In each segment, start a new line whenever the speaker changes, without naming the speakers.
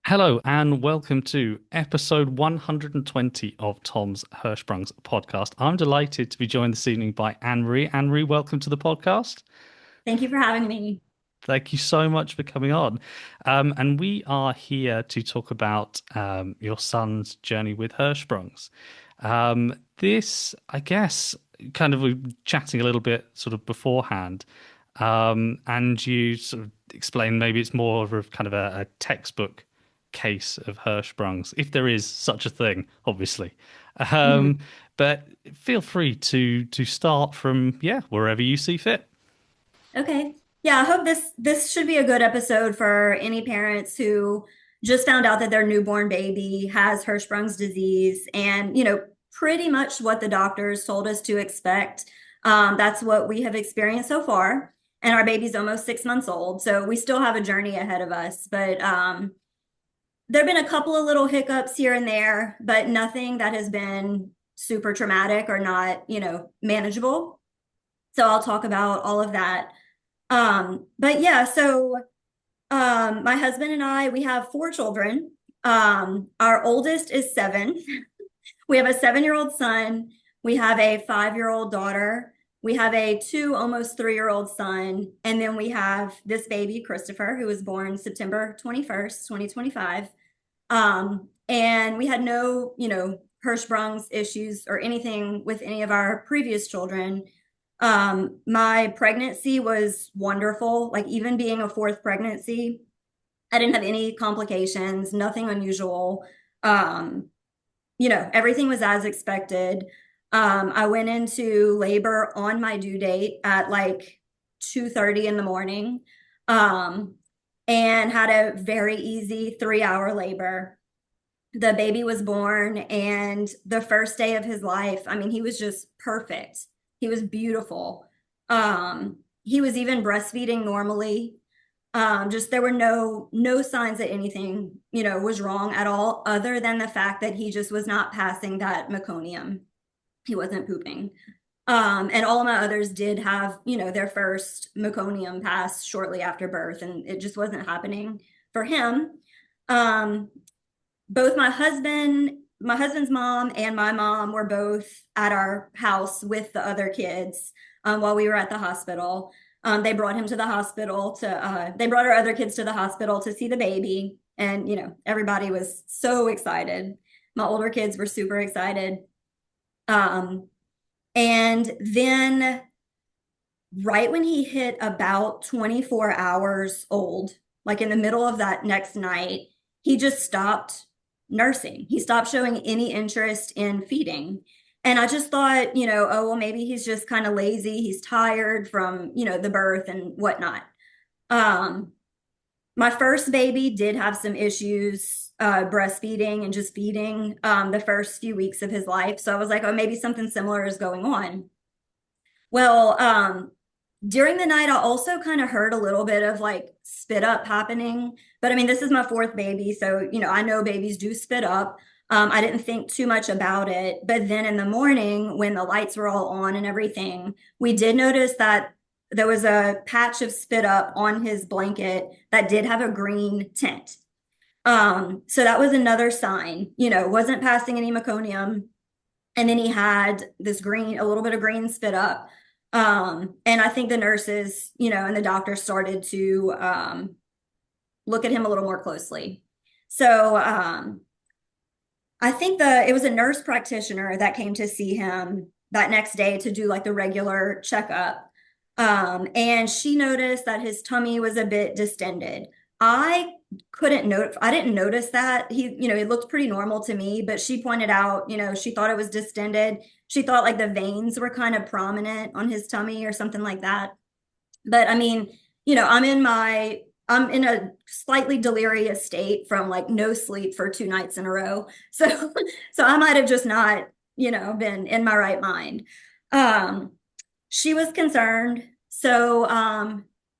Hello and welcome to episode 120 of Tom's Hirschsprung's podcast. I'm delighted to be joined this evening by Anne-Marie. Anne-Marie, welcome to the podcast.
Thank you for having me.
Thank you so much for coming on. And we are here to talk about your son's journey with Hirschsprungs. This, I guess, kind of we were chatting a little bit sort of beforehand, and you sort of explained maybe it's more of a kind of a textbook case of Hirschsprungs, if there is such a thing, obviously. Um,
Mhm.
but feel free to start from wherever you see fit.
Okay. Yeah, I hope this should be a good episode for any parents who just found out that their newborn baby has Hirschsprung's disease and, pretty much what the doctors told us to expect. That's what we have experienced so far. And our baby's almost 6 months old, so we still have a journey ahead of us. But there have been a couple of little hiccups here and there, but nothing that has been super traumatic or not, manageable. So I'll talk about all of that. But yeah, so my husband and I, we have four children. Our oldest is seven. We have a 7-year-old son. We have a 5-year-old daughter. We have a almost 3-year-old son. And then we have this baby, Christopher, who was born September 21st, 2025. And we had no, Hirschsprung's issues or anything with any of our previous children. My pregnancy was wonderful. Like even being a fourth pregnancy, I didn't have any complications, nothing unusual. Um, Everything was as expected. I went into labor on my due date at like 2:30 in the morning, um, and had a very easy 3-hour labor. The baby was born, and the first day of his life, I mean, he was just perfect. He was beautiful. He was even breastfeeding normally. Just there were no signs that anything, was wrong at all, other than the fact that he just was not passing that meconium. He wasn't pooping. And all of my others did have, their first meconium pass shortly after birth, and it just wasn't happening for him. Um, Both my husband's mom and my mom were both at our house with the other kids while we were at the hospital. They brought him to the hospital they brought our other kids to the hospital to see the baby. And, everybody was so excited. My older kids were super excited. Um, and then right when he hit about 24 hours old, like in the middle of that next night, he just stopped nursing. He stopped showing any interest in feeding. And I just thought, oh, well, maybe he's just kind of lazy. He's tired from, the birth and whatnot. Um, my first baby did have some issues breastfeeding and just feeding the first few weeks of his life. So I was like, oh, maybe something similar is going on. Well, during the night, I also kind of heard a little bit of like spit up happening. But I mean, this is my fourth baby. So, I know babies do spit up. I didn't think too much about it. But then in the morning, when the lights were all on and everything, we did notice that there was a patch of spit up on his blanket that did have a green tint. So that was another sign, wasn't passing any meconium. And then he had this green, a little bit of green spit up. And I think the nurses, and the doctor started to look at him a little more closely. So I think it was a nurse practitioner that came to see him that next day to do like the regular checkup. And she noticed that his tummy was a bit distended. I I didn't notice that. He looked pretty normal to me, but she pointed out, she thought it was distended. She thought like the veins were kind of prominent on his tummy or something like that. But I mean, I'm in a slightly delirious state from like no sleep for 2 nights in a row. So so I might have just not, been in my right mind. Um, she was concerned. So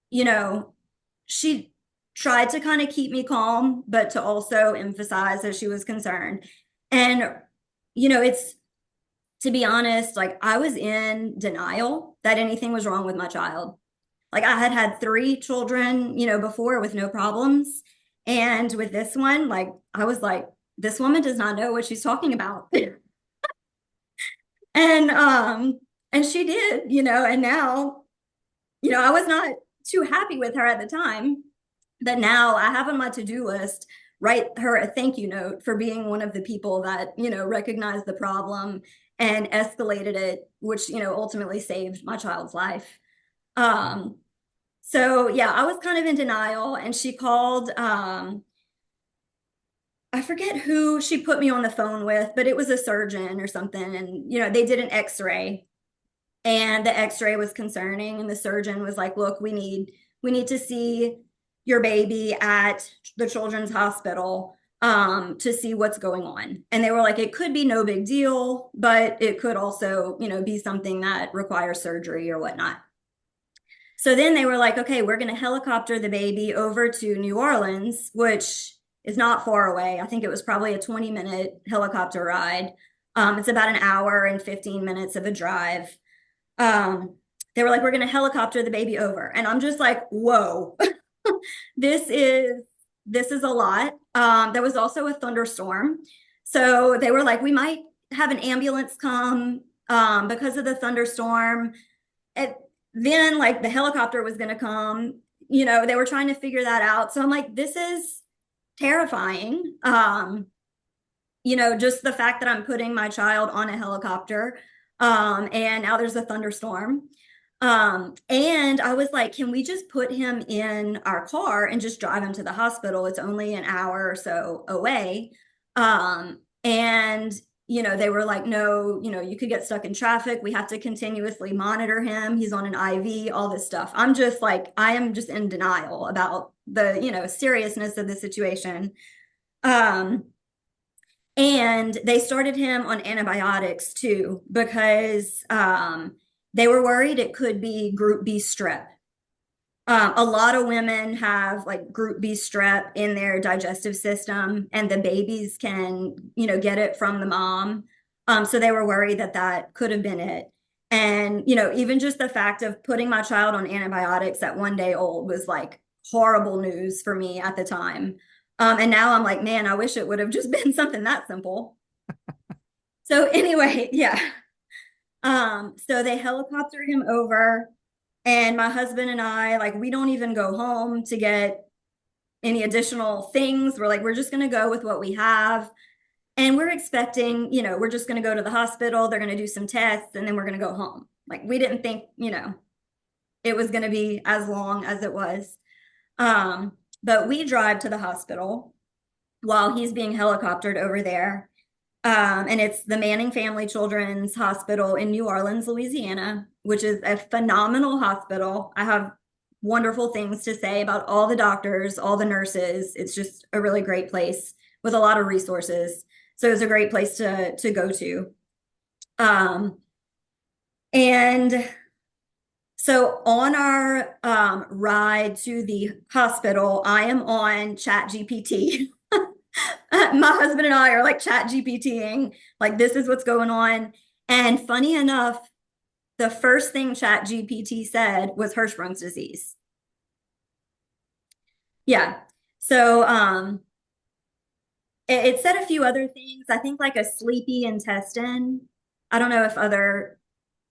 you know, she tried to kind of keep me calm, but to also emphasize that she was concerned. And it's to be honest, like I was in denial that anything was wrong with my child. Like I had had three children, before with no problems. And with this one, like, I was like, this woman does not know what she's talking about. And and she did, and now, I was not too happy with her at the time, but now I have on my to-do list write her a thank you note for being one of the people that, recognized the problem and escalated it, which, ultimately saved my child's life. Um, so yeah, I was kind of in denial, and she called, I forget who she put me on the phone with, but it was a surgeon or something. And, they did an x-ray, and the x-ray was concerning. And the surgeon was like, look, we need to see your baby at the children's hospital to see what's going on. And they were like, it could be no big deal, but it could also, be something that requires surgery or whatnot. So then they were like, okay, we're going to helicopter the baby over to New Orleans, which is not far away. I think it was probably a 20-minute helicopter ride. It's about an hour and 15 minutes of a drive. Um, they were like, we're going to helicopter the baby over. And I'm just like, whoa, this is this is a lot. There was also a thunderstorm. So they were like, we might have an ambulance come because of the thunderstorm. And then like the helicopter was going to come, they were trying to figure that out. So I'm like, this is terrifying. Just the fact that I'm putting my child on a helicopter, and now there's a thunderstorm. And I was like, can we just put him in our car and just drive him to the hospital? It's only an hour or so away. And they were like, no, you could get stuck in traffic. We have to continuously monitor him. He's on an IV, all this stuff. I'm just like, I am just in denial about the, seriousness of the situation. Um, and they started him on antibiotics too, because they were worried it could be group B strep. A lot of women have like group B strep in their digestive system, and the babies can, get it from the mom. So they were worried that that could have been it. And, even just the fact of putting my child on antibiotics at 1 day old was like horrible news for me at the time. And now I'm like, man, I wish it would have just been something that simple. So anyway, yeah. So they helicoptered him over, and my husband and I, like, we don't even go home to get any additional things. We're like, we're just going to go with what we have. And we're expecting, we're just going to go to the hospital. They're going to do some tests, and then we're going to go home. Like, we didn't think, it was going to be as long as it was. But we drive to the hospital while he's being helicoptered over there. And it's the Manning Family Children's Hospital in New Orleans, Louisiana, which is a phenomenal hospital. I have wonderful things to say about all the doctors, all the nurses. It's just a really great place with a lot of resources. So it's a great place to go to. And so on our ride to the hospital, I am on ChatGPT. My husband and I are like ChatGPTing, like, this is what's going on. And funny enough, the first thing ChatGPT said was Hirschsprung's disease. Yeah. So it said a few other things. I think like a sleepy intestine. I don't know if other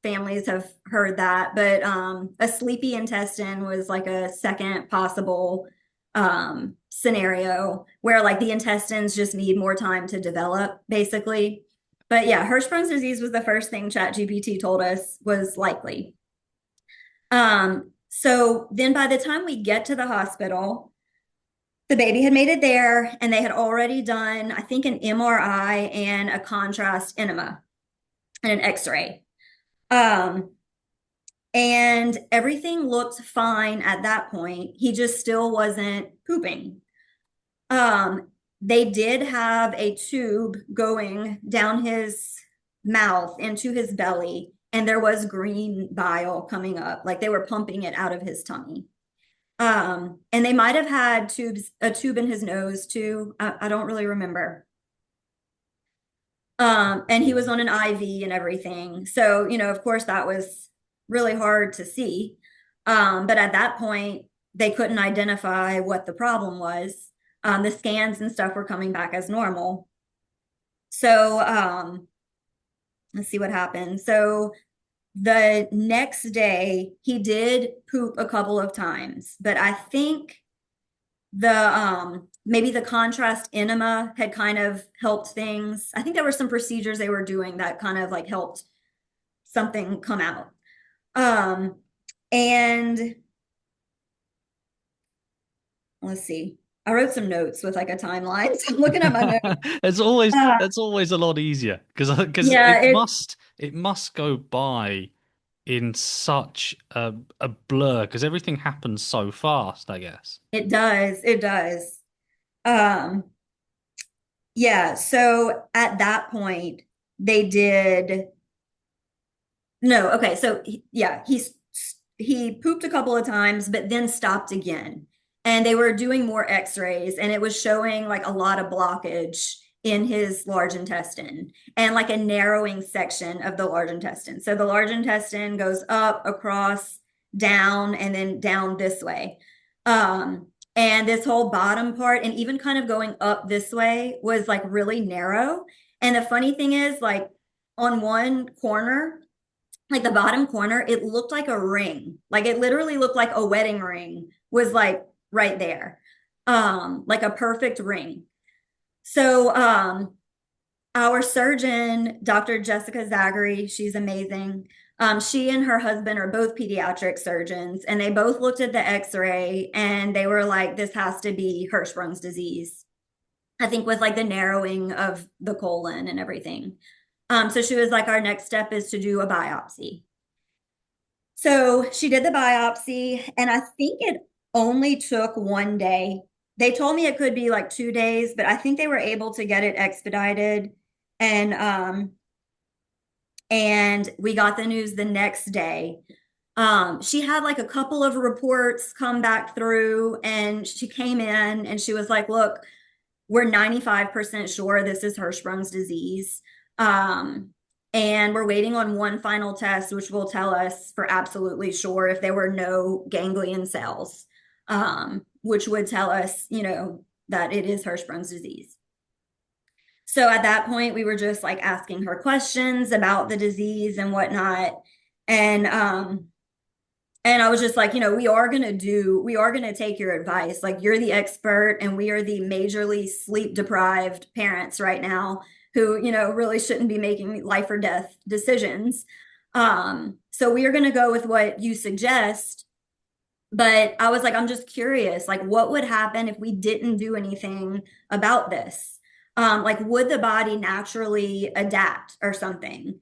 families have heard that, but a sleepy intestine was like a second possible scenario where like the intestines just need more time to develop, basically. But yeah, Hirschsprung's disease was the first thing ChatGPT told us was likely. So then by the time we get to the hospital, the baby had made it there, and they had already done, I think, an MRI and a contrast enema and an x-ray. Um, and everything looked fine at that point. He just still wasn't pooping. They did have a tube going down his mouth into his belly, and there was green bile coming up, like they were pumping it out of his tummy. And they might have had a tube in his nose too. I don't really remember. And he was on an IV and everything. So, of course, that was really hard to see. But at that point, they couldn't identify what the problem was. The scans and stuff were coming back as normal. So let's see what happened. So the next day, he did poop a couple of times, but I think the maybe the contrast enema had kind of helped things. I think there were some procedures they were doing that kind of like helped something come out. Um, and let's see. I wrote some notes with like a timeline. So I'm looking at my notes.
It's always
Uh,
that's always a lot easier because
yeah,
it must go by in such a blur because everything happens so fast, I guess.
it does. It does. Um, yeah, so at that point, they did no, okay, so yeah, he pooped a couple of times, but then stopped again. And they were doing more x-rays, and it was showing like a lot of blockage in his large intestine and like a narrowing section of the large intestine. So the large intestine goes up, across, down, and then down this way. And this whole bottom part, and even kind of going up this way, was like really narrow. And the funny thing is, like on one corner, like the bottom corner, it looked like a ring. Like it literally looked like a wedding ring was like right there. Like a perfect ring. So our surgeon, Dr. Jessica Zachary, she's amazing. She and her husband are both pediatric surgeons, and they both looked at the x-ray and they were like, this has to be Hirschsprung's disease. I think with like the narrowing of the colon and everything. So she was like, our next step is to do a biopsy. So she did the biopsy, and I think it only took one day. They told me it could be like 2 days, but I think they were able to get it expedited. And and we got the news the next day. She had like a couple of reports come back through, and she came in and she was like, look, we're 95% sure this is Hirschsprung's disease. Um, and we're waiting on one final test, which will tell us for absolutely sure if there were no ganglion cells, which would tell us, that it is Hirschsprung's disease. So at that point, we were just like asking her questions about the disease and whatnot. And I was just like, we are going to take your advice. Like, you're the expert, and we are the majorly sleep deprived parents right now who, really shouldn't be making life or death decisions. So we are going to go with what you suggest. But I was like, I'm just curious, like, what would happen if we didn't do anything about this? Like, would the body naturally adapt or something?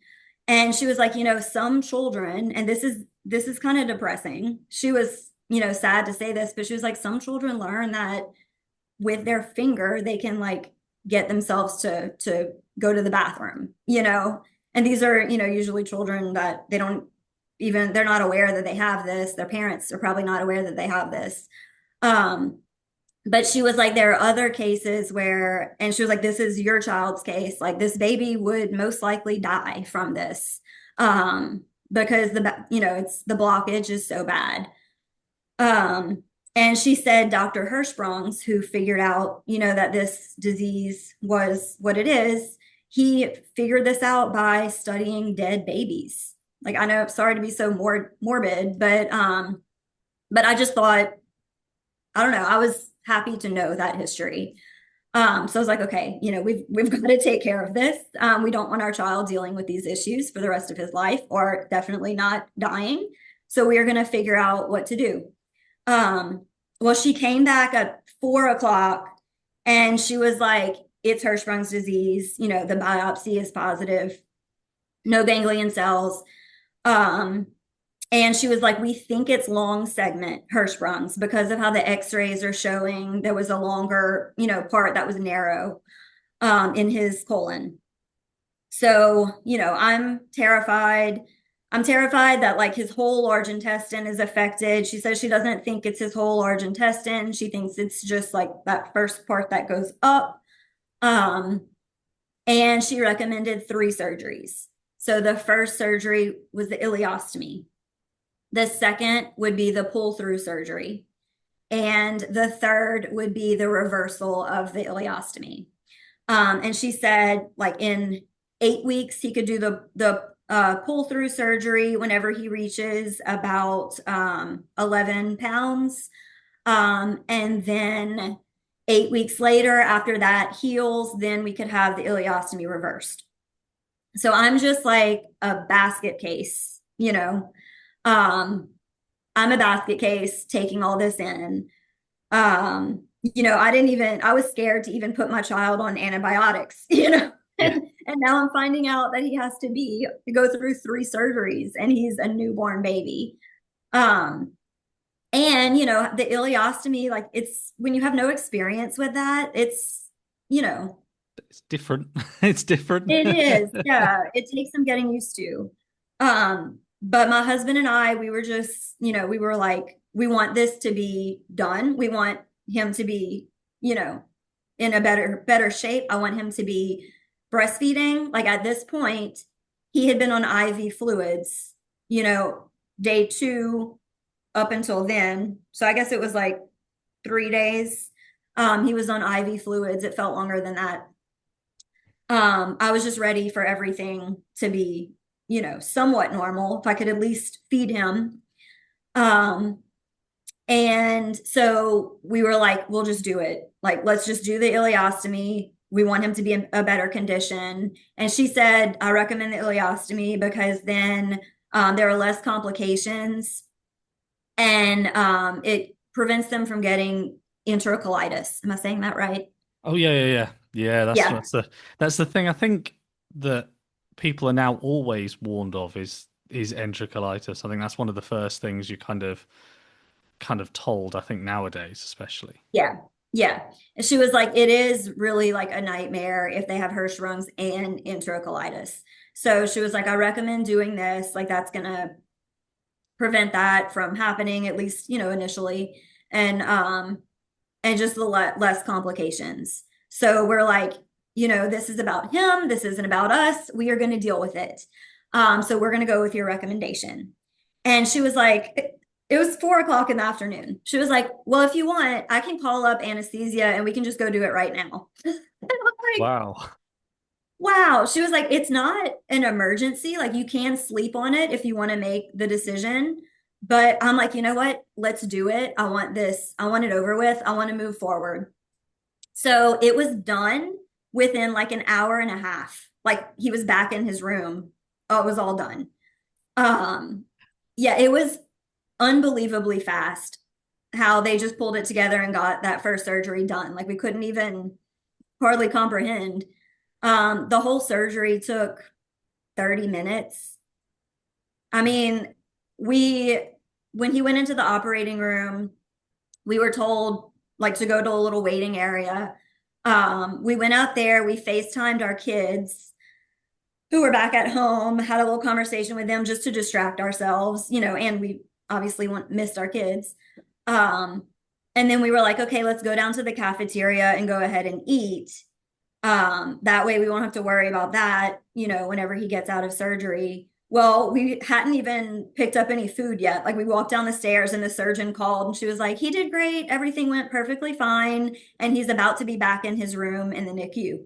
And she was like, some children, and this is kind of depressing. She was, sad to say this, but she was like, some children learn that with their finger they can like get themselves to go to the bathroom, And these are, usually children that they're not aware that they have this. Their parents are probably not aware that they have this. Um, but she was like, there are other cases where, and she was like, this is your child's case. Like, this baby would most likely die from this, because it's the blockage is so bad. Um, and she said Dr. Hirschsprung's, who figured out, that this disease was what it is, he figured this out by studying dead babies. Like, I know, sorry to be so morbid, but I just thought, I don't know, I was happy to know that history. So I was like, okay, we've got to take care of this. We don't want our child dealing with these issues for the rest of his life, or definitely not dying. So we are going to figure out what to do. Um, well, she came back at 4 o'clock, and she was like, it's Hirschsprung's disease. The biopsy is positive, no ganglion cells. Um, and she was like, we think it's long segment Hirschsprung's because of how the x-rays are showing there was a longer, part that was narrow in his colon. So, I'm terrified. I'm terrified that like his whole large intestine is affected. She says she doesn't think it's his whole large intestine. She thinks it's just like that first part that goes up. Um, and she recommended 3 surgeries. So the first surgery was the ileostomy. The second would be the pull through surgery. and the third would be the reversal of the ileostomy. And she said, like in 8 weeks, he could do the pull through surgery whenever he reaches about 11 pounds. And then 8 weeks later, after that heals, then we could have the ileostomy reversed. So I'm just like a basket case, you know. I'm a basket case taking all this in. I was scared to even put my child on antibiotics,
Yeah.
and now I'm finding out that he has to go through 3 surgeries and he's a newborn baby. Um, and the ileostomy, like it's when you have no experience with that, you know,
It's different. It's different.
it is, yeah, it takes some getting used to. But my husband and I, we were just, we were like, we want this to be done. We want him to be, you know, in a better shape. I want him to be breastfeeding. Like at this point, he had been on IV fluids, day 2 up until then. So I guess it was like 3 days. He was on IV fluids. It felt longer than that. I was just ready for everything to be, somewhat normal, if I could at least feed him. Um, and so we were like, we'll just do it. Like, let's just do the ileostomy. We want him to be in a better condition. And she said, I recommend the ileostomy because then there are less complications and it prevents them from getting enterocolitis. Am I saying that right?
Oh yeah, yeah, yeah. Yeah,
Yeah.
that's the thing I think that people are now always warned of is enterocolitis. I think that's one of the first things you kind of told, I think nowadays especially.
Yeah. Yeah. And she was like, it is really like a nightmare if they have Hirschsprungs and enterocolitis. So she was like, I recommend doing this. Like, that's going to prevent that from happening, at least, initially. And just the less complications. So we're like, this is about him. This isn't about us. We are going to deal with it. So we're going to go with your recommendation. And she was like, it was 4 o'clock in the afternoon. She was like, well, if you want, I can call up anesthesia and we can just go do it right now. And I'm like,
Wow.
wow. She was like, it's not an emergency. Like you can sleep on it if you want to make the decision. But I'm like, you know what? Let's do it. I want this. I want it over with. I want to move forward. So it was done within like an hour and a half. Like he was back in his room. Oh, it was all done. Um, yeah, it was unbelievably fast how they just pulled it together and got that first surgery done. Like we couldn't even hardly comprehend. The whole surgery took 30 minutes. I mean, we, when he went into the operating room, we were told like to go to a little waiting area. We went out there, we FaceTimed our kids who were back at home, had a little conversation with them just to distract ourselves, and we obviously missed our kids. Um, and then we were like, okay, let's go down to the cafeteria and go ahead and eat. That way we won't have to worry about that, whenever he gets out of surgery. Well, we hadn't even picked up any food yet. Like we walked down the stairs and the surgeon called and she was like, he did great. Everything went perfectly fine. And he's about to be back in his room in the NICU.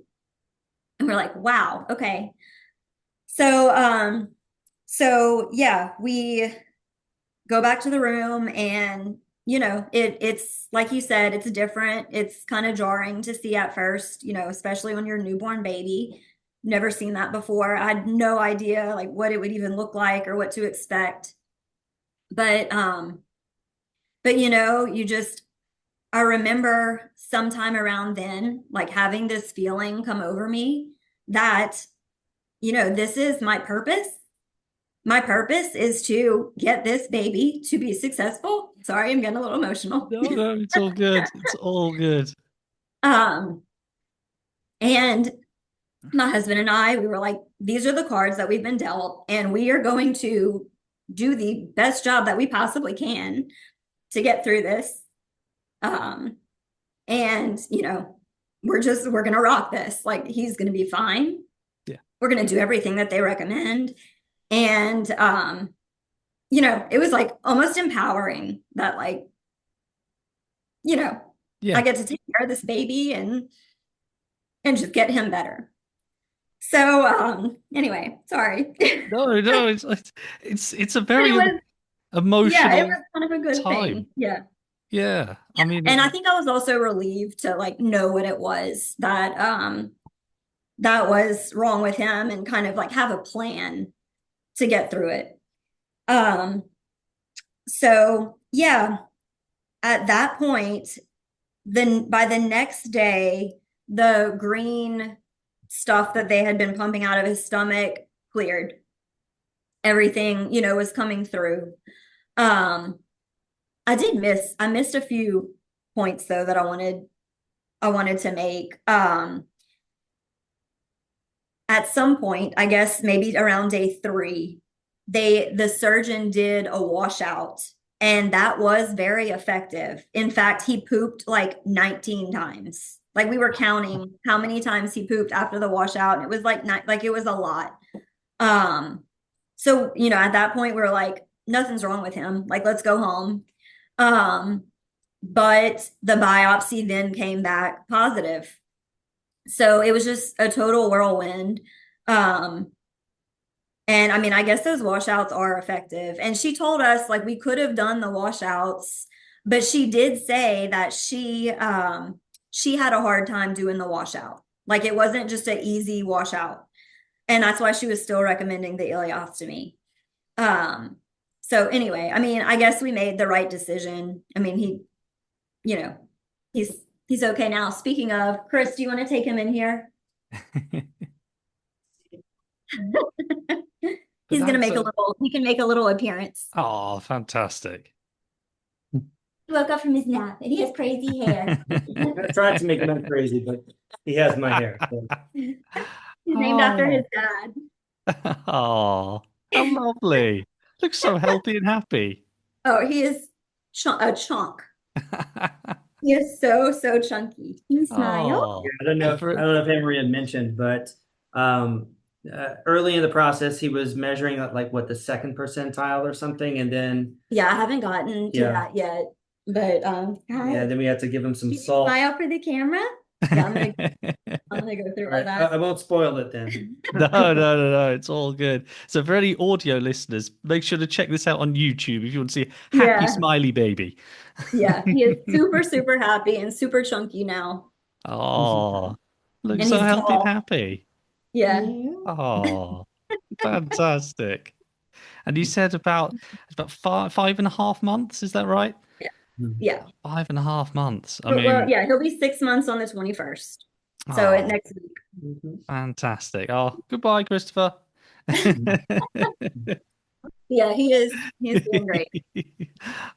And we're like, wow, okay. So yeah, we go back to the room and it's like you said, it's different. It's kind of jarring to see at first, especially when you're a newborn baby. Never seen that before. I had no idea like what it would even look like or what to expect. But you just I remember sometime around then, like having this feeling come over me that, this is my purpose. My purpose is to get this baby to be successful. Sorry, I'm getting a little emotional.
No, no, it's all good. It's all good.
Um, and my husband and I, we were like, these are the cards that we've been dealt, and we are going to do the best job that we possibly can to get through this. Um, and we're gonna rock this. Like he's gonna be fine.
Yeah.
We're gonna do everything that they recommend. And it was like almost empowering that like you know, I
Yeah.
get to take care of this baby and just get him better. So anyway, sorry.
No, no, it's a
But it
very
was, yeah, it
emotional
was kind of a good
time.
thing. Yeah.
Yeah. I mean,
And I think I was also relieved to like know what it was that was wrong with him and kind of like have a plan to get through it. Um, so yeah, at that point, then by the next day, the green stuff that they had been pumping out of his stomach cleared. Everything, was coming through. Um, I missed a few points though that I wanted to make. At some point, I guess maybe around day 3, the surgeon did a washout, and that was very effective. In fact, he pooped like 19 times. Like we were counting how many times he pooped after the washout, and it was like it was a lot. Um, so at that point we were like, nothing's wrong with him. Like, let's go home. Um, but the biopsy then came back positive. So it was just a total whirlwind. Um, and I mean, I guess those washouts are effective. And she told us like we could have done the washouts, but she did say that she had a hard time doing the washout. Like it wasn't just an easy washout. And that's why she was still recommending the ileostomy. Um, so anyway, I mean, I guess we made the right decision. I mean, you know, he's he's okay now. Speaking of, Chris, do you want to take him in here?
but
He's gonna
that's
make a
a
little, he can make a little appearance.
oh, fantastic.
He woke up from his nap and he has crazy hair.
I tried to make him look crazy, but he has my hair. So.
He's named after his
Oh,
dad.
oh, how lovely. Looks so healthy and happy.
Oh, he is a chunk. He is so, so chunky. Can you smile?
Oh,
I don't know. I
for
don't know if Emery had mentioned, but um, early in the process, he was measuring like what the second percentile or something, and then
Yeah, I haven't gotten to
yeah,
that yet. But
yeah.
hi.
Then we had to give him some
Can you
salt.
smile for the camera? Yeah, I'm gonna go through
All
all
right, I
that.
won't spoil it then.
No, no, no, no. It's all good. So for any audio listeners, make sure to check this out on YouTube if you want to see a happy
Yeah,
smiley baby.
yeah. He is super, super happy and super chunky now.
Oh, looks
And
so
he's
healthy and
tall.
happy.
Yeah.
Oh, fantastic. And you said about 5.5 months, is that right?
Yeah. Yeah.
5.5 months. I
Well,
mean,
yeah, he'll be 6 months on the 21st. So
oh,
next week.
Mhm.
fantastic. Oh, goodbye, Christopher.
Yeah, he's doing great.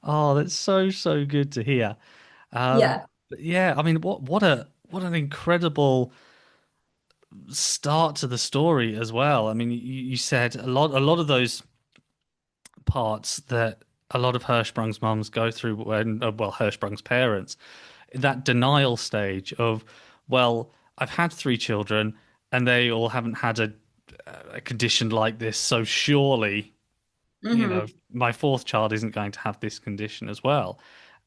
Oh, that's so, so good to hear.
Yeah.
But yeah, I mean, what an incredible start to the story as well. I mean, you said a lot of those parts that a lot of Hirschsprung's mums go through when, well, Hirschsprung's parents, that denial stage of, well, I've had 3 children and they all haven't had a condition like this, so surely,
Hmm.
my fourth child isn't going to have this condition as well.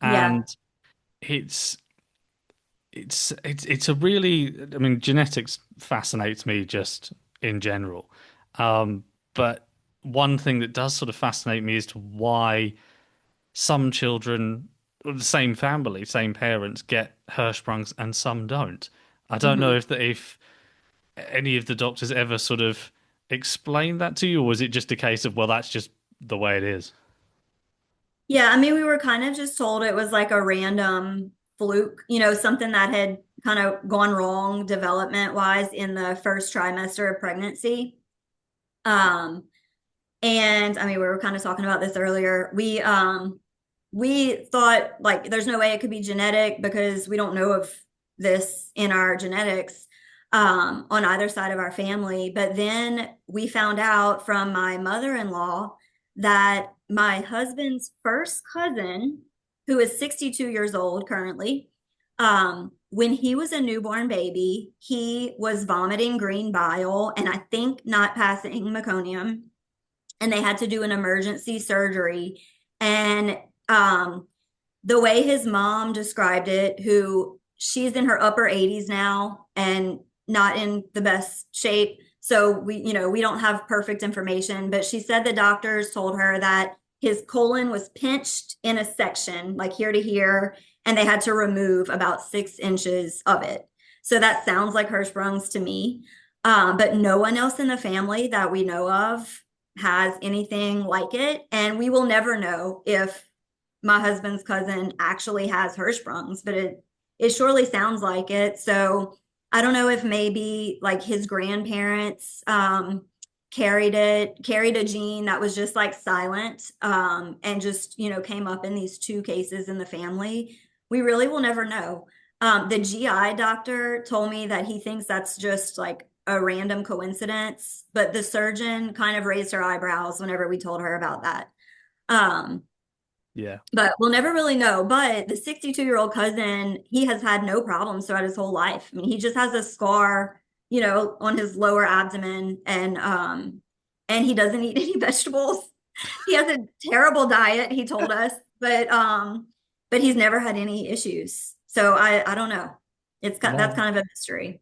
Yeah.
And it's it's a really, I mean, genetics fascinates me just in general. But one thing that does sort of fascinate me as to why some children, of the same family, same parents, get Hirschsprungs and some don't. I don't know
Hmm.
if any of the doctors ever sort of explained that to you, or was it just a case of, well, that's just the way it is?
Yeah, I mean, we were kind of just told it was like a random fluke, something that had kind of gone wrong development wise in the first trimester of pregnancy. Um, and I mean, we were kind of talking about this earlier. We thought like there's no way it could be genetic because we don't know of this in our genetics on either side of our family. But then we found out from my mother-in-law that my husband's first cousin, who is 62 years old currently, when he was a newborn baby, he was vomiting green bile and I think not passing meconium, and they had to do an emergency surgery. And um, the way his mom described it, who she's in her upper 80s now and not in the best shape. So we don't have perfect information, but she said the doctors told her that his colon was pinched in a section, like here to here, and they had to remove about 6 inches of it. So that sounds like Hirschsprung's to me. But no one else in the family that we know of has anything like it. And we will never know if my husband's cousin actually has Hirschsprung's, but it surely sounds like it. So I don't know if maybe like his grandparents carried a gene that was just like silent, and just came up in these two cases in the family. We really will never know. The GI doctor told me that he thinks that's just like a random coincidence, but the surgeon kind of raised her eyebrows whenever we told her about that. Um,
Yeah.
but we'll never really know. But the 62-year-old cousin, he has had no problems throughout his whole life. I mean, he just has a scar, on his lower abdomen, and he doesn't eat any vegetables. He has a terrible diet, he told us, but he's never had any issues. So I don't know. That's
Well,
kind of a mystery.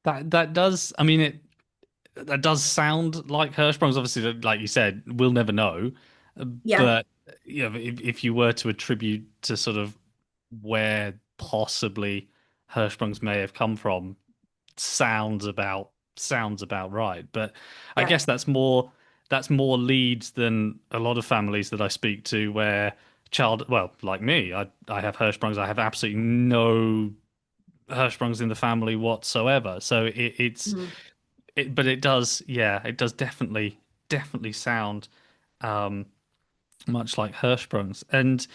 that does. I mean, it that does sound like Hirschsprung's. Obviously, like you said, we'll never know.
Yeah.
But if you were to attribute to sort of where possibly Hirschsprung's may have come from, sounds about right. But I
Yeah.
guess that's more leads than a lot of families that I speak to where well, like me, I have Hirschsprung's. I have absolutely no Hirschsprung's in the family whatsoever. So
Mhm.
but it does, yeah, it does definitely sound um much like Hirschsprung's. And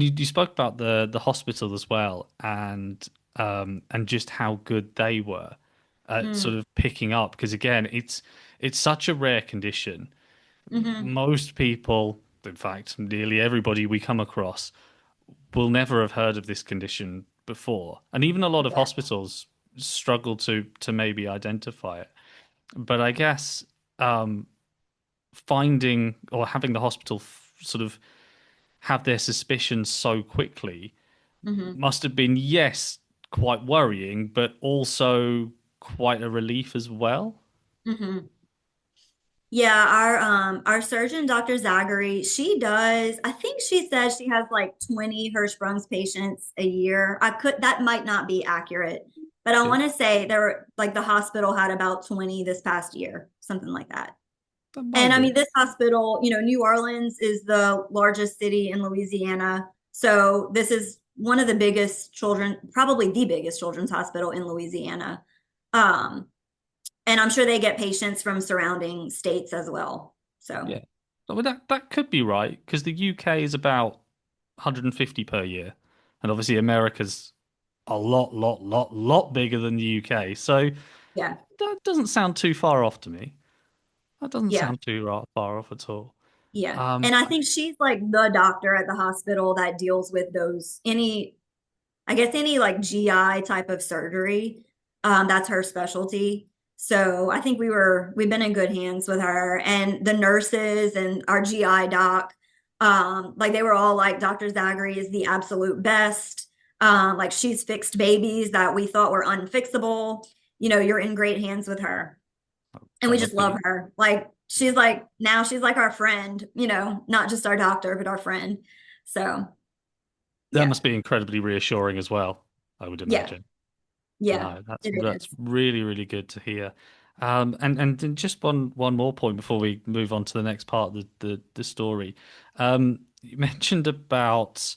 you spoke about the hospital as well, and just how good they were at
Mm.
sort of picking up, because again, it's such a rare condition.
Mhm.
Most people, in fact, nearly everybody we come across will never have heard of this condition before. And even a lot of
Yeah.
hospitals struggle to maybe identify it. But I guess um, finding or having the hospital sort of have their suspicions so quickly
Mhm.
must have been, yes, quite worrying, but also quite a relief as well.
Mhm. Yeah, our surgeon, Dr. Zagary, I think she says she has like 20 Hirschsprung's patients a year. That might not be accurate, but I
Yeah,
want to say there were like the hospital had about 20 this past year, something like that.
that might
And I
be.
mean, this hospital, New Orleans is the largest city in Louisiana. So this is one of the biggest probably the biggest children's hospital in Louisiana. Um, and I'm sure they get patients from surrounding states as well. So,
Yeah. Well, that could be right because the UK is about 150 per year, and obviously America's a lot bigger than the UK. So
yeah,
that doesn't sound too far off to me. That doesn't
yeah,
sound too far off at all.
yeah.
Um,
And I think she's like the doctor at the hospital that deals with I guess any like GI type of surgery. That's her specialty. So I think we've been in good hands with her and the nurses and our GI doc. Like they were all like, Dr. Zagary is the absolute best. Like she's fixed babies that we thought were unfixable. You're in great hands with her. And we
that
just
must
love
be
her. Like now she's like our friend, not just our doctor, but our friend. So
that
yeah,
must be incredibly reassuring as well, I would
yeah,
imagine.
yeah,
No, that's
it
that's
is.
really good to hear. And then just one more point before we move on to the next part of the story. You mentioned about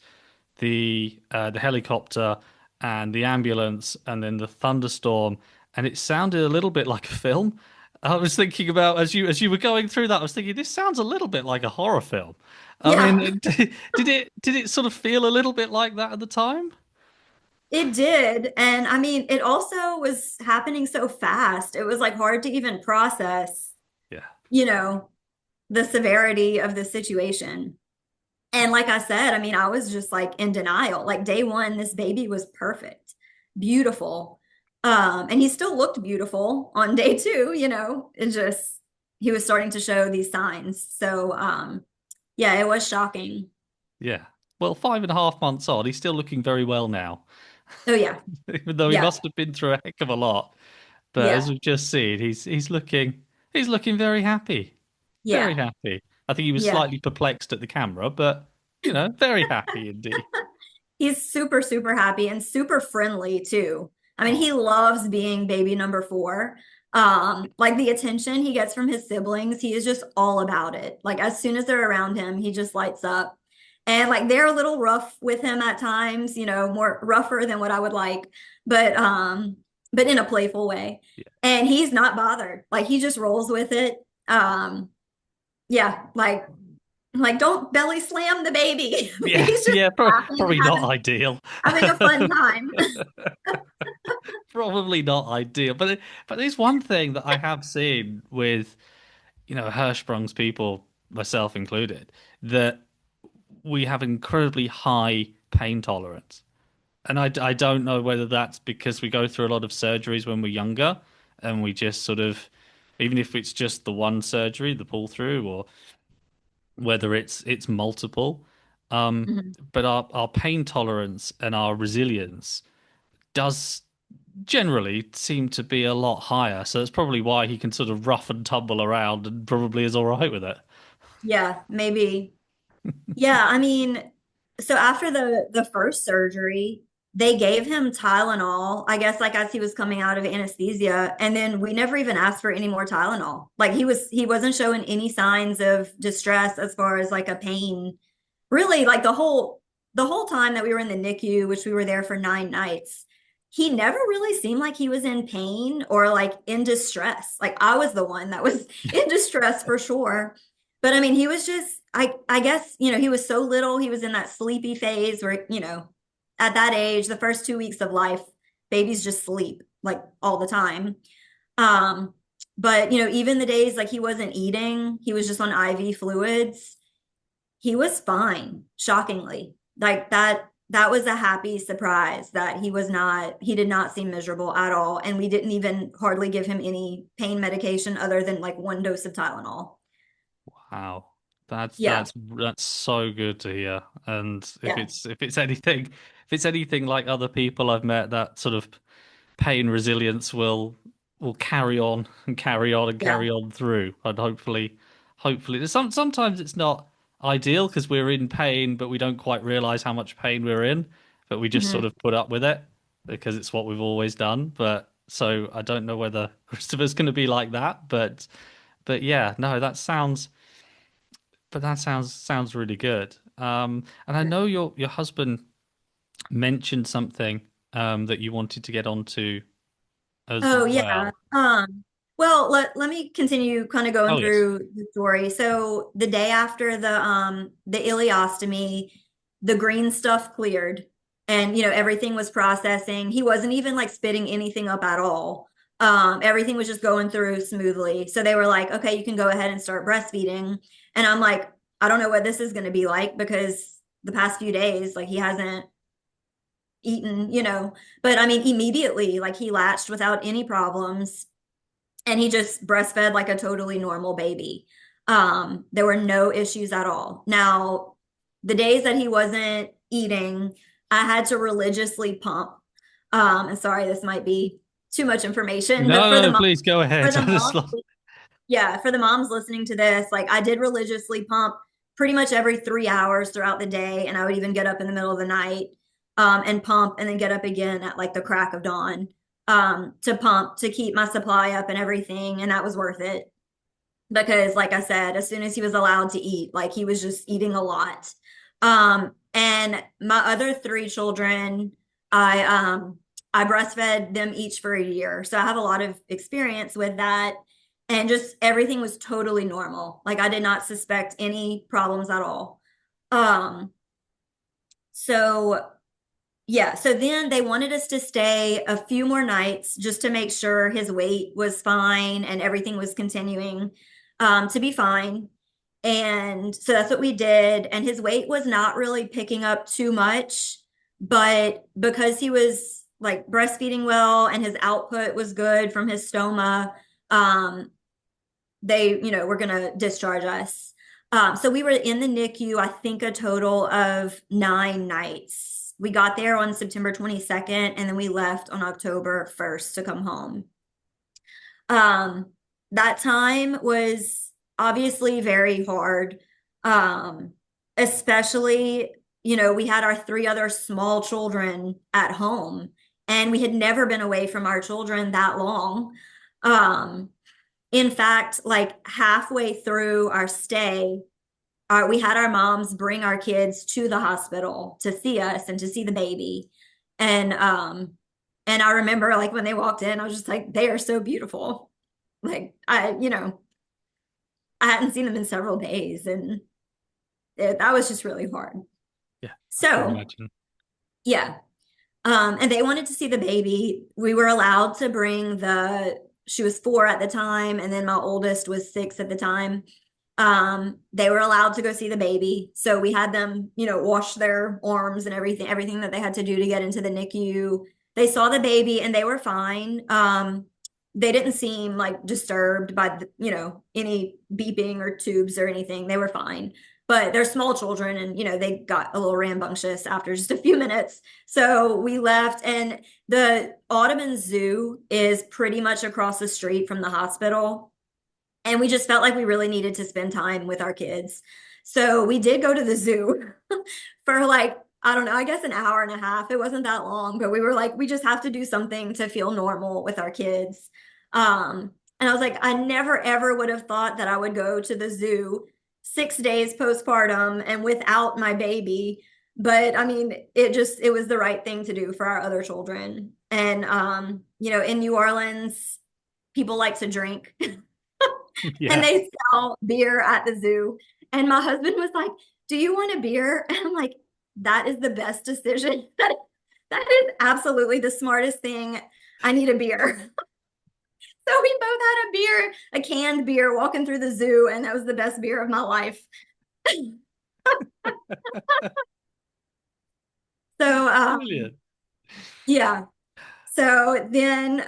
the helicopter and the ambulance and then the thunderstorm, and it sounded a little bit like a film. I was thinking about as you were going through that, I was thinking this sounds a little bit like a horror film. I
Yeah,
mean, did it sort of feel a little bit like that at the time?
it did. And I mean, it also was happening so fast. It was like hard to even process,
Yeah.
you know, the severity of the situation. And like I said, I mean, I was just like in denial. Like day one, this baby was perfect, beautiful. And he still looked beautiful on day two, it just, he was starting to show these signs. So, yeah, it was shocking.
Yeah. well, 5.5 months on, he's still looking very well now,
Oh yeah.
even though he
Yeah.
must have been through a heck of a lot. But as
Yeah.
we've just seen, he's looking very happy, very
Yeah.
happy. I think he was
Yeah.
slightly perplexed at the camera, but very happy indeed.
He's super, super happy and super friendly too. I mean,
Oh,
he loves being baby number four. Like the attention he gets from his siblings, he is just all about it. Like as soon as they're around him, he just lights up. And like they're a little rough with him at times, more rougher than what I would like, but but in a playful way.
yeah,
And he's not bothered. Like he just rolls with it. Yeah, like don't belly slam the baby.
yeah,
He's just
yeah.
laughing and
Probably not ideal.
having a fun time.
Probably not ideal. But there's one thing that I have seen with Hirschsprung's people, myself included, that we have incredibly high pain tolerance. And I don't know whether that's because we go through a lot of surgeries when we're younger and we just sort of, even if it's just the one surgery, the pull through, or whether it's multiple. Um,
Mhm.
but our pain tolerance and our resilience does generally seem to be a lot higher. So that's probably why he can sort of rough and tumble around and probably is all right with it.
Yeah, maybe. Yeah, I mean, so after the first surgery, they gave him Tylenol, I guess like as he was coming out of anesthesia, and then we never even asked for any more Tylenol. Like he wasn't showing any signs of distress as far as like a pain. Really, like the whole time that we were in the NICU, which we were there for 9 nights, he never really seemed like he was in pain or like in distress. Like I was the one that was in distress for sure. But I mean, he was just, I guess, he was so little. He was in that sleepy phase where, at that age, the first 2 weeks of life, babies just sleep like all the time. Um, but even the days like he wasn't eating, he was just on IV fluids. He was fine, shockingly. Like that was a happy surprise that he did not seem miserable at all. And we didn't even hardly give him any pain medication other than like one dose of Tylenol.
Wow. That's
Yeah.
that's that's so good to hear. And if
Yeah.
it's anything like other people I've met, that sort of pain resilience will carry on and carry on and
Yeah.
carry on through. And hopefully sometimes it's not ideal because we're in pain, but we don't quite realize how much pain we're in, but we just sort
Mhm.
of put up with it because it's what we've always done. But so I don't know whether Christopher's going to be like that, but yeah, no, that sounds really good. And I know your husband mentioned something that you wanted to get onto as
Oh yeah.
well.
Well, let me continue kind of going
Oh yes.
through the story. So the day after the ileostomy, the green stuff cleared and everything was processing. He wasn't even like spitting anything up at all. Everything was just going through smoothly. So they were like, okay, you can go ahead and start breastfeeding. And I'm like, I don't know what this is going to be like because the past few days, like he hasn't eaten, but I mean, immediately, like he latched without any problems and he just breastfed like a totally normal baby. There were no issues at all. Now, the days that he wasn't eating, I had to religiously pump. And sorry, this might be too much information, but
No, no, please go
for
ahead.
the
I just
mom,
love.
yeah, for the moms listening to this, like I did religiously pump pretty much every 3 hours throughout the day, and I would even get up in the middle of the night and pump, and then get up again at like the crack of dawn to pump to keep my supply up and everything, and that was worth it because, like I said, as soon as he was allowed to eat, like he was just eating a lot. And my other three children, I breastfed them each for a year, so I have a lot of experience with that and just everything was totally normal. Like I did not suspect any problems at all. Um, so yeah, so then they wanted us to stay a few more nights just to make sure his weight was fine and everything was continuing to be fine. And so that's what we did. And his weight was not really picking up too much, but because he was like breastfeeding well and his output was good from his stoma, um, they, were going to discharge us. So we were in the NICU, I think a total of 9 nights. We got there on September 22nd, and then we left on October 1st to come home. Um, that time was obviously very hard. Um, Especially, we had our three other small children at home, and we had never been away from our children that long. Um, in fact, like halfway through our stay, we had our moms bring our kids to the hospital to see us and to see the baby. And I remember like when they walked in, I was just like, they are so beautiful. Like I hadn't seen them in several days, and that was just really hard.
Yeah, I can
So
imagine.
yeah. And they wanted to see the baby. We were allowed to bring she was 4 at the time, and then my oldest was 6 at the time. They were allowed to go see the baby. So we had them, wash their arms and everything that they had to do to get into the NICU. They saw the baby and they were fine. They didn't seem like disturbed by any beeping or tubes or anything. They were fine. But they're small children, and they got a little rambunctious after just a few minutes. So we left, and the Audubon Zoo is pretty much across the street from the hospital. And we just felt like we really needed to spend time with our kids. So we did go to the zoo for like, I don't know, I guess an hour and a half. It wasn't that long, but we were like, we just have to do something to feel normal with our kids. And I was like, I never ever would have thought that I would go to the zoo 6 days postpartum and without my baby. But I mean, it was the right thing to do for our other children. And, in New Orleans, people like to drink. And
Yeah.
they sell beer at the zoo. And my husband was like, "Do you want a beer?" And I'm like, "That is the best decision. That is absolutely the smartest thing. I need a beer." So we both had a beer, a canned beer, walking through the zoo, and that was the best beer of my life. So
Brilliant.
yeah. So then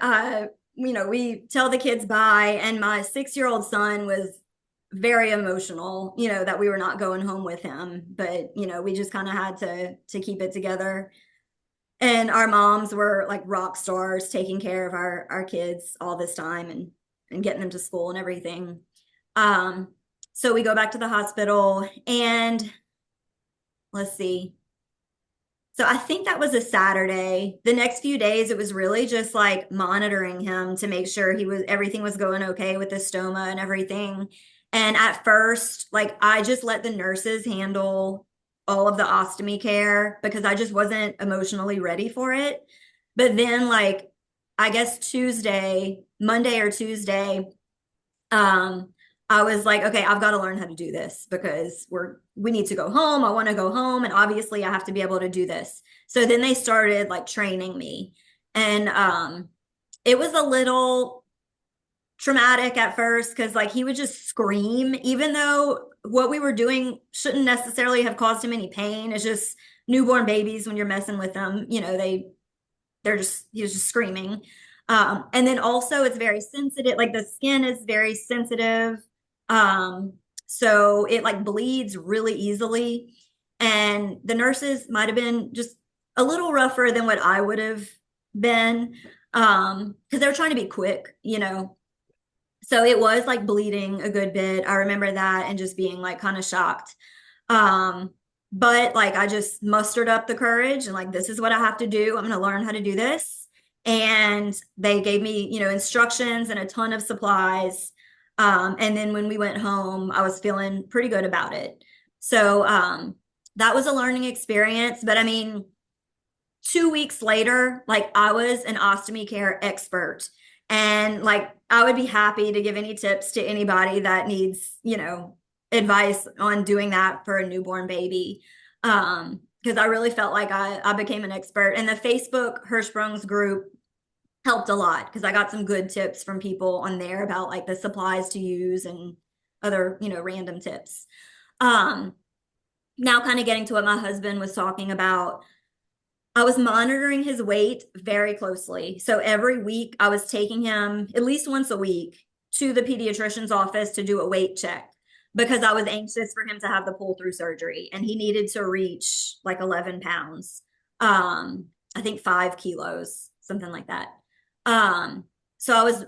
we tell the kids bye, and my 6-year-old son was very emotional, that we were not going home with him. But, we just kind of had to keep it together. And our moms were like rock stars taking care of our kids all this time, and getting them to school and everything. Um, so we go back to the hospital, and let's see. So I think that was a Saturday. The next few days, it was really just like monitoring him to make sure everything was going okay with the stoma and everything. And at first, like I just let the nurses handle all of the ostomy care because I just wasn't emotionally ready for it. But then like I guess Monday or Tuesday, um, I was like, okay, I've got to learn how to do this because we need to go home. I want to go home. And obviously I have to be able to do this. So then they started like training me. And it was a little traumatic at first because like he would just scream, even though what we were doing shouldn't necessarily have caused him any pain. It's just newborn babies when you're messing with them, he was just screaming. And then also it's very sensitive, like the skin is very sensitive. So it like bleeds really easily. And the nurses might have been just a little rougher than what I would have been. Because they were trying to be quick. So it was like bleeding a good bit. I remember that and just being like kind of shocked. But like I just mustered up the courage and like, this is what I have to do. I'm going to learn how to do this. And they gave me, instructions and a ton of supplies. And then when we went home, I was feeling pretty good about it. So that was a learning experience. But I mean, 2 weeks later, like I was an ostomy care expert. And like I would be happy to give any tips to anybody that needs, advice on doing that for a newborn baby. Because I really felt like I became an expert. And the Facebook Hirschsprung's group helped a lot because I got some good tips from people on there about like the supplies to use and other, random tips. Now kind of getting to what my husband was talking about. I was monitoring his weight very closely. So every week I was taking him at least once a week to the pediatrician's office to do a weight check because I was anxious for him to have the pull through surgery and he needed to reach like 11 pounds. I think 5 kilos, something like that. Um, so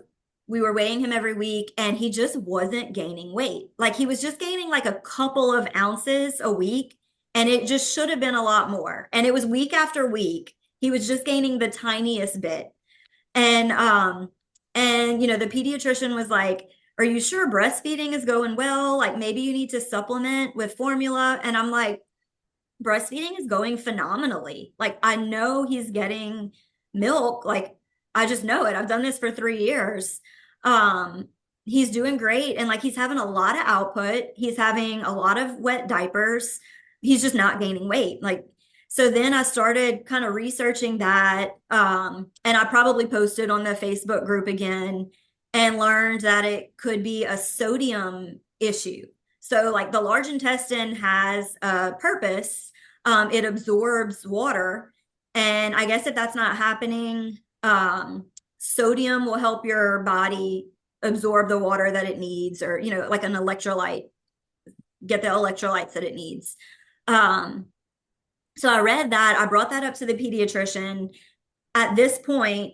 we were weighing him every week and he just wasn't gaining weight. Like he was just gaining like a couple of ounces a week and it just should have been a lot more. And it was week after week. He was just gaining the tiniest bit. And the pediatrician was like, "Are you sure breastfeeding is going well? Like maybe you need to supplement with formula." And I'm like, breastfeeding is going phenomenally. Like I know he's getting milk. Like I just know it. I've done this for 3 years. Um, he's doing great and like he's having a lot of output. He's having a lot of wet diapers. He's just not gaining weight. Like so then I started kind of researching that. And I probably posted on the Facebook group again and learned that it could be a sodium issue. So, like the large intestine has a purpose, it absorbs water. And I guess if that's not happening, sodium will help your body absorb the water that it needs, or, like an electrolyte, get the electrolytes that it needs. So I read that, I brought that up to the pediatrician. At this point,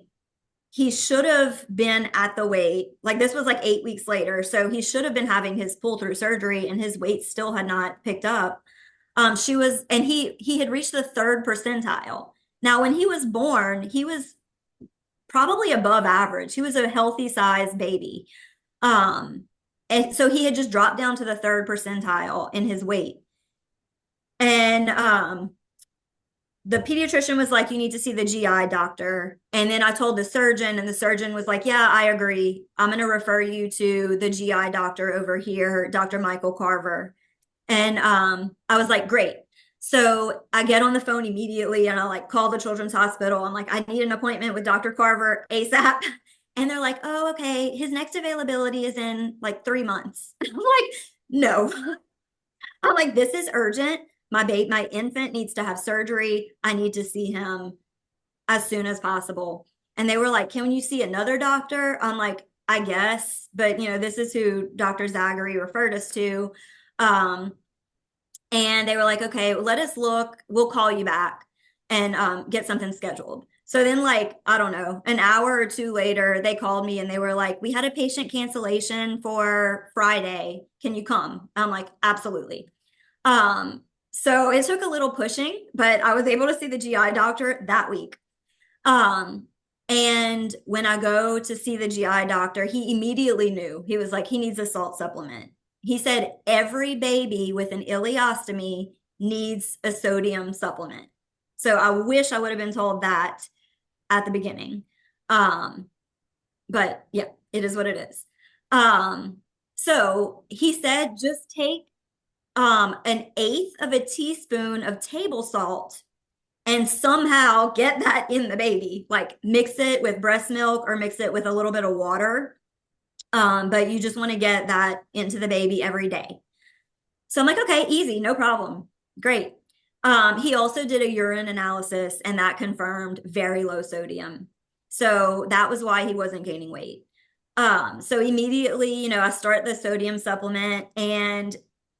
he should have been at the weight, like this was like 8 weeks later. So he should have been having his pull through surgery and his weight still had not picked up. He had reached the third percentile. Now, when he was born, he was probably above average. He was a healthy sized baby. And so he had just dropped down to the third percentile in his weight. And the pediatrician was like, "You need to see the GI doctor." And then I told the surgeon, and the surgeon was like, "Yeah, I agree. I'm going to refer you to the GI doctor over here, Dr. Michael Carver." And I was like, "Great." So I get on the phone immediately and I like call the children's hospital. I'm like, "I need an appointment with Dr. Carver ASAP." And they're like, "Oh, okay. His next availability is in like 3 months." I'm like, "No." I'm like, "This is urgent. My infant needs to have surgery. I need to see him as soon as possible." And they were like, "Can you see another doctor?" I'm like, "I guess, but this is who Dr. Zachary referred us to." And they were like, "Okay, let us look. We'll call you back and get something scheduled." So then, like, I don't know, an hour or two later, they called me and they were like, "We had a patient cancellation for Friday. Can you come?" I'm like, "Absolutely." So it took a little pushing, but I was able to see the GI doctor that week. Um, and when I go to see the GI doctor, he immediately knew. He was like, "He needs a salt supplement." He said every baby with an ileostomy needs a sodium supplement. So I wish I would have been told that at the beginning. Um, but yeah, it is what it is. So he said just take an eighth of a teaspoon of table salt and somehow get that in the baby, like mix it with breast milk or mix it with a little bit of water. But you just want to get that into the baby every day. So I'm like, "Okay, easy, no problem. Great." He also did a urine analysis and that confirmed very low sodium. So that was why he wasn't gaining weight. So immediately, I start the sodium supplement and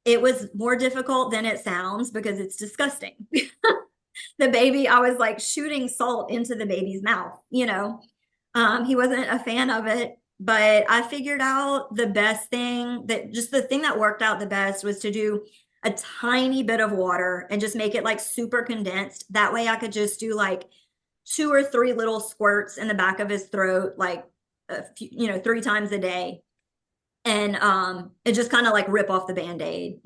it was more difficult than it sounds because it's disgusting. The baby, I was like shooting salt into the baby's mouth, he wasn't a fan of it, but I figured out the thing that worked out the best was to do a tiny bit of water and just make it like super condensed. That way I could just do like 2 or 3 little squirts in the back of his throat, like, 3 times a day. And it just kind of like rip off the band-aid,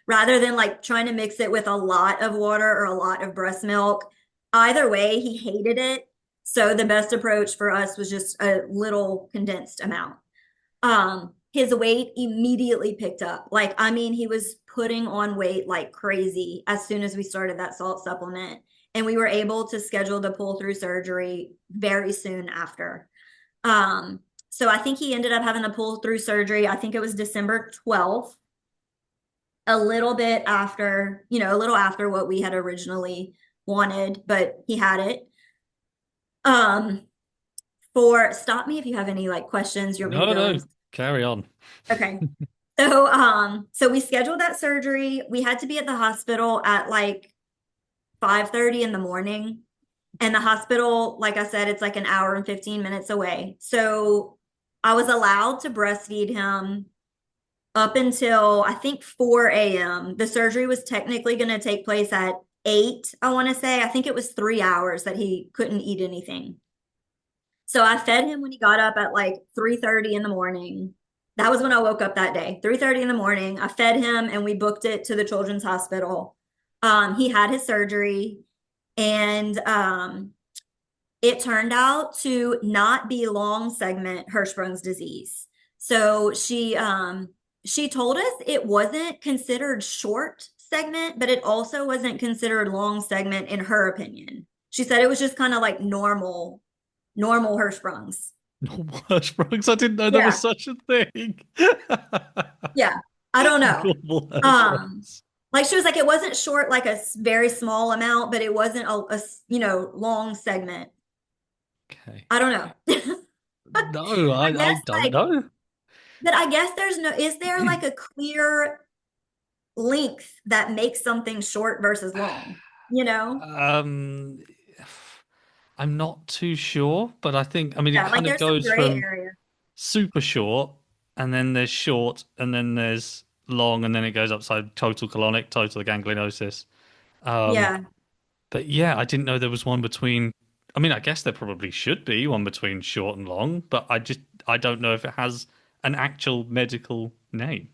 rather than like trying to mix it with a lot of water or a lot of breast milk. Either way, he hated it. So the best approach for us was just a little condensed amount. His weight immediately picked up. Like, I mean, he was putting on weight like crazy as soon as we started that salt supplement. And we were able to schedule the pull through surgery very soon after. So I think he ended up having the pull through surgery. I think it was December 12th, a little bit after, a little after what we had originally wanted, but he had it. Stop me if you have any like questions you want me
No,
to go
no,
into.
carry on.
Okay. So we scheduled that surgery. We had to be at the hospital at like 5:30 in the morning. And the hospital, like I said, it's like an hour and 15 minutes away. So I was allowed to breastfeed him up until I think 4 a.m. The surgery was technically going to take place at 8, I want to say. I think it was 3 hours that he couldn't eat anything. So I fed him when he got up at like 3:30 in the morning. That was when I woke up that day, 3:30 in the morning. I fed him and we booked it to the Children's Hospital. He had his surgery and it turned out to not be long segment Hirschsprung's disease. So she told us it wasn't considered short segment, but it also wasn't considered long segment in her opinion. She said it was just kind of like normal Hirschsprungs.
Hirschsprungs. I didn't know there was
Yeah,
such a thing.
yeah. I don't know.
Normal
Um,
Hirschsprungs.
like she was like it wasn't short like very small amount, but it wasn't a long segment.
Okay.
I don't know.
No,
I
I
guess
don't
like
know.
But I guess is there like a clear length that makes something short versus long? You know?
Um, I'm not too sure, but I mean, it
Yeah, like
kind of
there's some
goes
gray
from
area.
super short, and then there's short, and then there's long, and then it goes upside total colonic, total ganglionosis. Um,
Yeah.
but yeah, I didn't know there was one between. I mean, I guess there probably should be one between short and long, but I don't know if it has an actual medical name.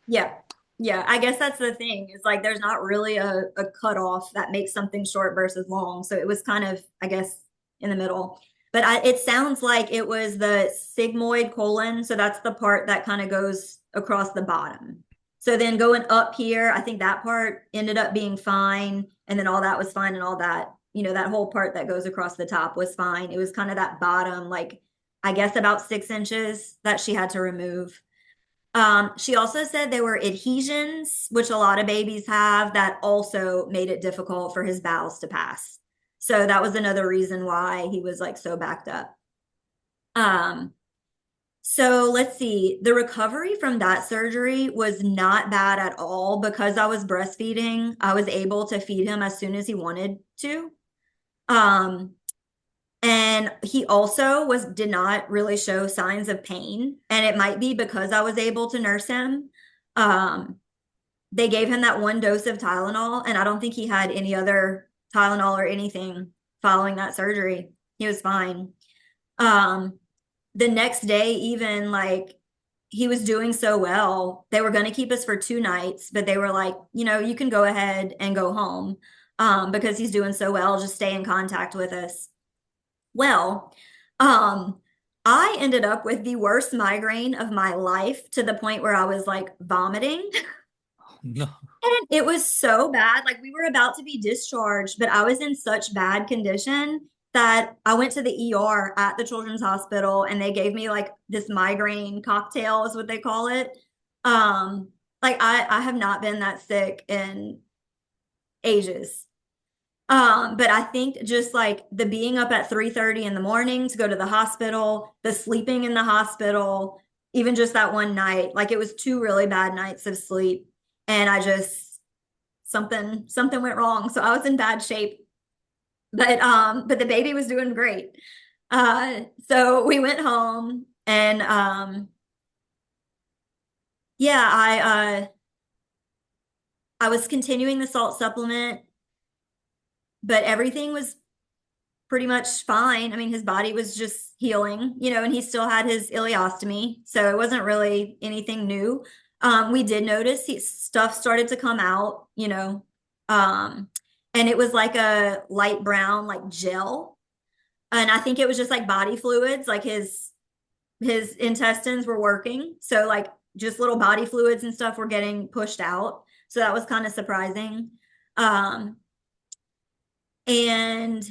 Yeah. Yeah. I guess that's the thing. Is like there's not really a cutoff that makes something short versus long. So it was kind of, I guess, in the middle. But it sounds like it was the sigmoid colon. So that's the part that kind of goes across the bottom. So then going up here, I think that part ended up being fine. And then all that was fine and all that, that whole part that goes across the top was fine. It was kind of that bottom, like I guess about 6 inches that she had to remove. She also said there were adhesions, which a lot of babies have, that also made it difficult for his bowels to pass. So that was another reason why he was like so backed up. Um, so let's see. The recovery from that surgery was not bad at all because I was breastfeeding. I was able to feed him as soon as he wanted to. Um, and he also did not really show signs of pain. And it might be because I was able to nurse him. Um, they gave him that one dose of Tylenol, and I don't think he had any other Tylenol or anything following that surgery. He was fine. Um, the next day, even like he was doing so well, they were going to keep us for 2 nights, but they were like, you can go ahead and go home because he's doing so well. Just stay in contact with us. Well, um, I ended up with the worst migraine of my life to the point where I was like vomiting.
No.
And it was so bad. Like we were about to be discharged, but I was in such bad condition that I went to the ER at the Children's Hospital and they gave me like this migraine cocktail is what they call it. Um, like I have not been that sick in ages. But I think just like the being up at 3:30 in the morning to go to the hospital, the sleeping in the hospital, even just that one night, like it was 2 really bad nights of sleep. And I just something went wrong. So I was in bad shape. But the baby was doing great. So we went home and yeah, I was continuing the salt supplement, but everything was pretty much fine. I mean, his body was just healing, and he still had his ileostomy, so it wasn't really anything new. We did notice stuff started to come out, um, and it was like a light brown, like gel, and I think it was just like body fluids, like his intestines were working, so like just little body fluids and stuff were getting pushed out. So that was kind of surprising. Um, and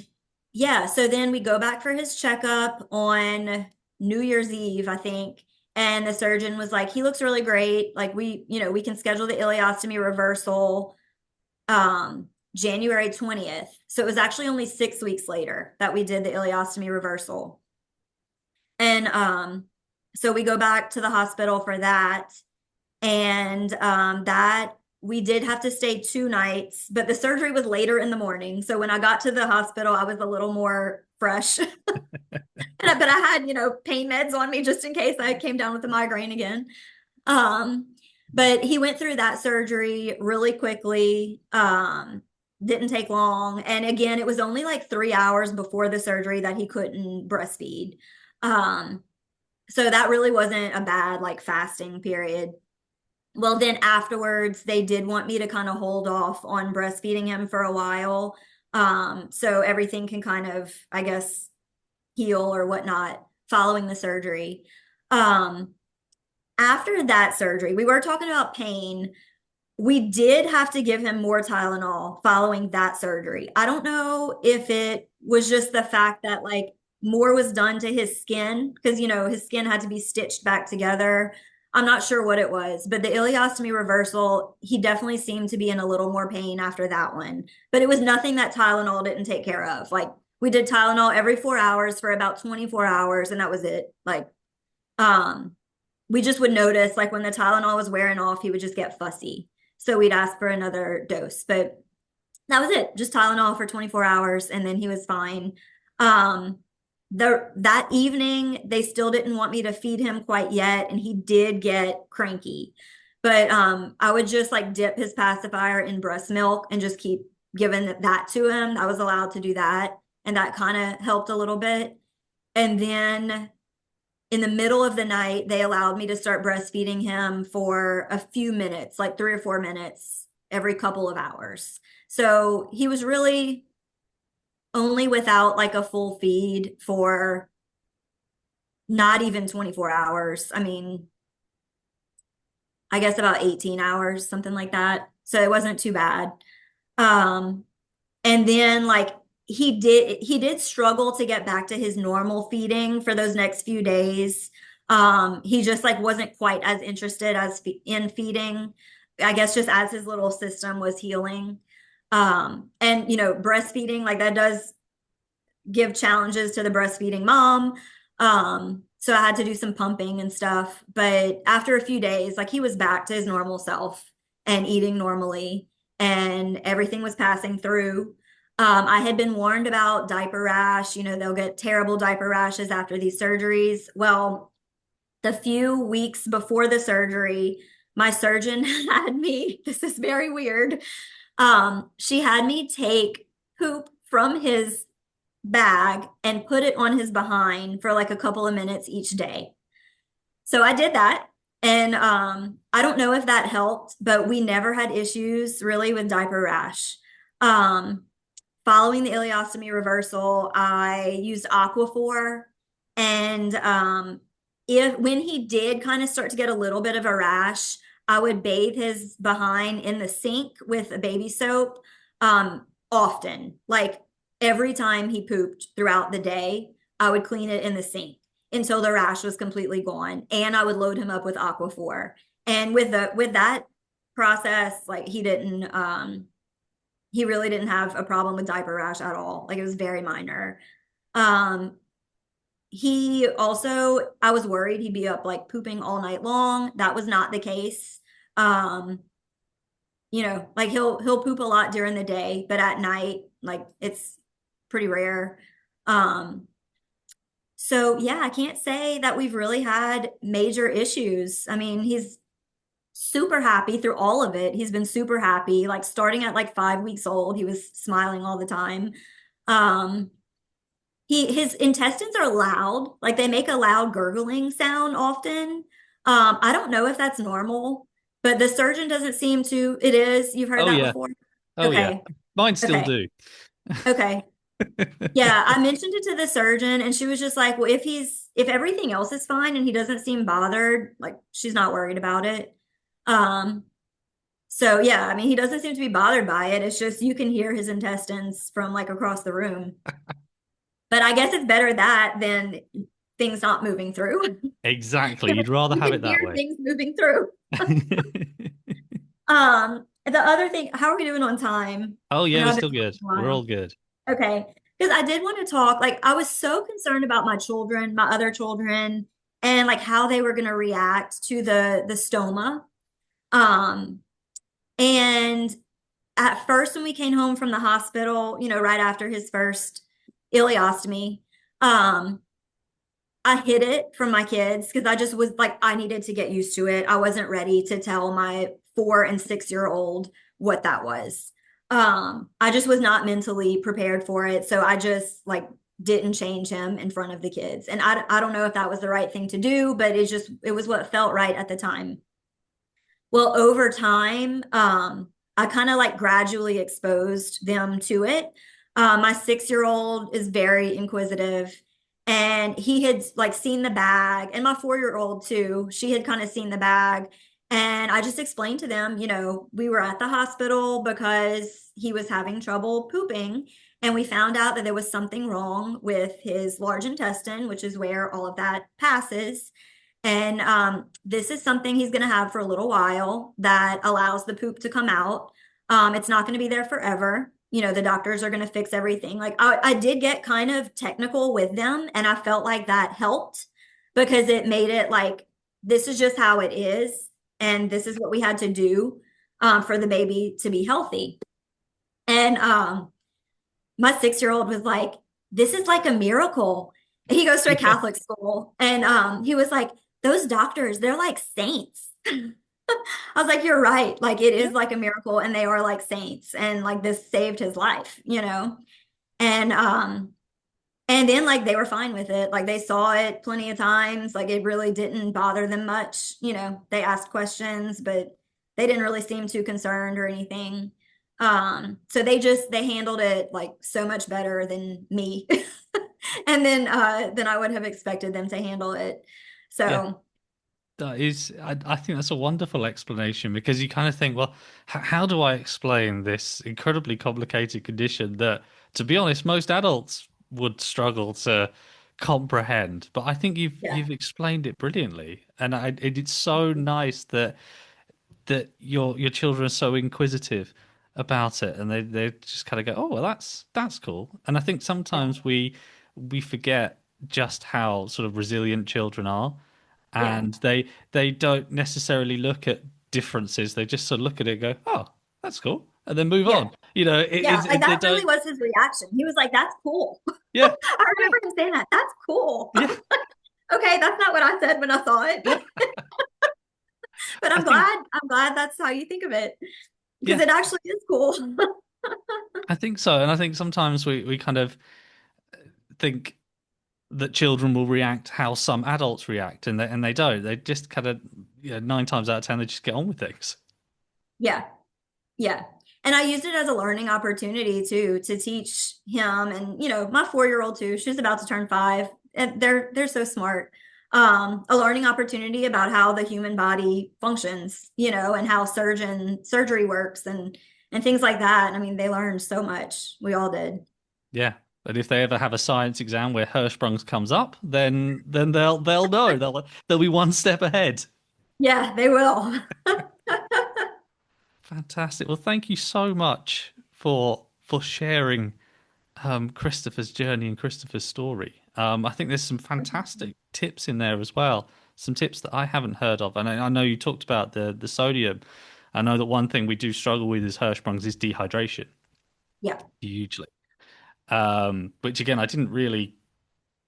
yeah, so then we go back for his checkup on New Year's Eve, I think. And the surgeon was like, he looks really great. Like we can schedule the ileostomy reversal January 20th. So it was actually only 6 weeks later that we did the ileostomy reversal. And so we go back to the hospital for that. And that we did have to stay 2 nights, but the surgery was later in the morning. So when I got to the hospital, I was a little more fresh. But I had, pain meds on me just in case I came down with a migraine again. Um, but he went through that surgery really quickly. Didn't take long. And again, it was only like 3 hours before the surgery that he couldn't breastfeed. Um, so that really wasn't a bad like fasting period. Well, then afterwards, they did want me to kind of hold off on breastfeeding him for a while. So everything can kind of, I guess, heal or whatnot following the surgery. Um, After that surgery, we were talking about pain. We did have to give him more Tylenol following that surgery. I don't know if it was just the fact that like more was done to his skin because his skin had to be stitched back together. I'm not sure what it was, but the ileostomy reversal, he definitely seemed to be in a little more pain after that one. But it was nothing that Tylenol didn't take care of. Like we did Tylenol every 4 hours for about 24 hours, and that was it. Like, um, we just would notice like when the Tylenol was wearing off, he would just get fussy. So we'd ask for another dose, but that was it. Just Tylenol for 24 hours and then he was fine. Um, that evening, they still didn't want me to feed him quite yet, and he did get cranky. But I would just like dip his pacifier in breast milk and just keep giving that to him. I was allowed to do that, and that kind of helped a little bit. And then in the middle of the night, they allowed me to start breastfeeding him for a few minutes, like 3 or 4 minutes every couple of hours. So he was really only without like a full feed for not even 24 hours. I mean, I guess about 18 hours, something like that. So it wasn't too bad. Um, and then like he did struggle to get back to his normal feeding for those next few days. He just like wasn't quite as interested as in feeding, I guess, just as his little system was healing. And breastfeeding, like that does give challenges to the breastfeeding mom. So I had to do some pumping and stuff. But after a few days, like he was back to his normal self and eating normally, and everything was passing through. I had been warned about diaper rash. They'll get terrible diaper rashes after these surgeries. Well, the few weeks before the surgery, my surgeon had me, this is very weird. She had me take poop from his bag and put it on his behind for like a couple of minutes each day. So I did that. And I don't know if that helped, but we never had issues really with diaper rash. Following the ileostomy reversal, I used Aquaphor. And if when he did kind of start to get a little bit of a rash, I would bathe his behind in the sink with a baby soap often. Like every time he pooped throughout the day, I would clean it in the sink until the rash was completely gone. And I would load him up with Aquaphor. And with that process, like he really didn't have a problem with diaper rash at all. Like it was very minor. He also, I was worried he'd be up like pooping all night long. That was not the case. Like he'll poop a lot during the day, but at night, like it's pretty rare. So yeah, I can't say that we've really had major issues. I mean, he's super happy through all of it. He's been super happy. Like starting at like 5 weeks old, he was smiling all the time. His intestines are loud, like they make a loud gurgling sound often. I don't know if that's normal, but the surgeon doesn't seem to. It is. You've heard
Oh
that
yeah.
before?
Oh yeah.
Okay.
Mine still
Okay.
do.
Okay. Yeah, I mentioned it to the surgeon and she was just like, well, if everything else is fine and he doesn't seem bothered, like she's not worried about it. Um, so yeah, I mean, he doesn't seem to be bothered by it. It's just you can hear his intestines from like across the room. But I guess it's better that than things not moving through.
Exactly. You'd rather
You
have
can
it
hear
that way.
things moving through. The other thing, how are we doing on time?
Oh
I
yeah,
know
we're
I've been
still
talking
good.
a
We're all
while.
good.
Okay. Because I did want to talk, like, I was so concerned about my children, my other children, and like how they were going to react to the stoma. Um, and at first, when we came home from the hospital, right after his first ileostomy, um, I hid it from my kids because I just was like, I needed to get used to it. I wasn't ready to tell my 4 and 6 year old what that was. I just was not mentally prepared for it. So I just like didn't change him in front of the kids. And I don't know if that was the right thing to do, but it was what felt right at the time. Well, over time, I kind of like gradually exposed them to it. My 6 year old is very inquisitive, and he had like seen the bag, and my 4 year old too. She had kind of seen the bag, and I just explained to them, we were at the hospital because he was having trouble pooping, and we found out that there was something wrong with his large intestine, which is where all of that passes. And this is something he's going to have for a little while that allows the poop to come out. It's not going to be there forever. The doctors are going to fix everything. Like I did get kind of technical with them, and I felt like that helped because it made it like, this is just how it is. And this is what we had to do for the baby to be healthy. And my 6 year old was like, this is like a miracle. He goes to a
Yeah.
Catholic school, and he was like, those doctors, they're like saints. I was like, you're right. Like it
Yeah.
is like a miracle, and they are like saints, and like this saved his life. And and then like they were fine with it. Like they saw it plenty of times. Like it really didn't bother them much. They asked questions, but they didn't really seem too concerned or anything. So they handled it like so much better than me. And then I would have expected them to handle it.
Yeah.
So
I think that's a wonderful explanation because you kind of think, well, how do I explain this incredibly complicated condition that, to be honest, most adults would struggle to comprehend? But I think
yeah,
you've explained it brilliantly, and it's so nice that your children are so inquisitive about it, and they just kind of go, oh, well, that's cool. And I think
yeah,
sometimes we forget just how sort of resilient children are,
yeah,
and they don't necessarily look at differences. They just sort of look at it and go, oh, that's cool, and then move
yeah,
on. You know,
yeah. Like
they
that really
don't.
was his reaction. He was like, "That's cool."
Yeah,
I remember him saying that. That's cool.
yeah,
Okay, that's not what I said when I saw it,
yeah.
but
I think
I'm glad that's how you think of it because
yeah,
it actually is cool.
I think so, and I think sometimes we kind of think that children will react how some adults react, and they don't. They just kind of, 9 times out of 10, they just get on with things.
Yeah, yeah. And I used it as a learning opportunity too, to teach him and, my 4 year old too. She's about to turn 5. And they're so smart. A learning opportunity about how the human body functions, and how surgery works and things like that. I mean, they learned so much. We all did.
Yeah. But if they ever have a science exam where Hirschsprung comes up, then they'll know. They'll be one step ahead.
Yeah, they will.
Fantastic. Well, thank you so much for sharing Christopher's journey and Christopher's story. I think there's some fantastic tips in there as well. Some tips that I haven't heard of. And I know you talked about the sodium. I know that one thing we do struggle with as Hirschsprungs is dehydration,
Yeah.
hugely. Which again, I didn't really